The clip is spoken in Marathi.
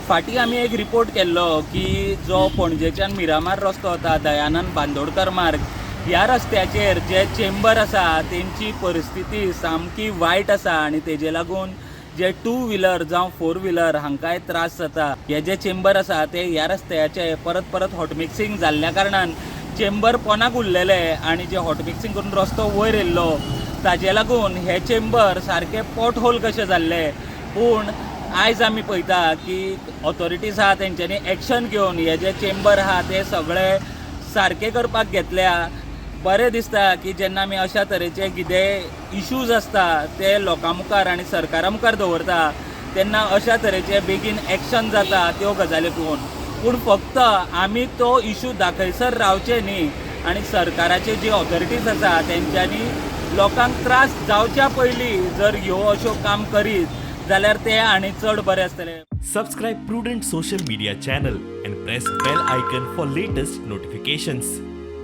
फाटी आमी एक रिपोर्ट केल्लो की जो पणजेच्यान मिरामार रस्तो वता दयानंद बांदोडकर मार्ग ह्या रस्त्याचेर जे चेंबर आसा तेंची परिस्थिती सामकी वायट आसा आनी तेजे लागून जे 2 व्हिलर जावं 4 व्हिलर हांकांय त्रास जाता। हे जे चेंबर आसा ते ह्या रस्त्याचे परत परत हॉट मिक्सिंग जाल्ल्या कारणान चेंबर पोनाक उरलेले आनी जे हॉट मिक्सिंग करून रस्तो वयर येयल्लो ताजे लागून हे चेंबर सारके पोट होल कशे जाल्ले। पूण आयज आमी पळयता की ऑथॉरिटीज आहा तेंच्यांनी एक्शन घेवन हे जे चेंबर आहा ते सगळे सारके करपाक घेतल्या। बरें दिसता की जेन्ना आमी अशा तरेचे कितें इश्यूज आसता ते लोकां मुखार आनी सरकारा मुखार दवरता तेन्ना अशा तरेचे बेगीन एक्शन जाता त्यो गजाली पळोवन। पूण फक्त आमी तो इश्यू दाखयसर रावचे न्ही आनी सरकाराचे जे ऑथॉरिटीज आसा तेंच्यांनी लोकांक त्रास जावच्या पयलीं जर ह्यो अश्यो काम करीत जाल्यार ते आनी चड बरें आसतलें। Subscribe Prudent social media channel and press bell icon for latest notifications.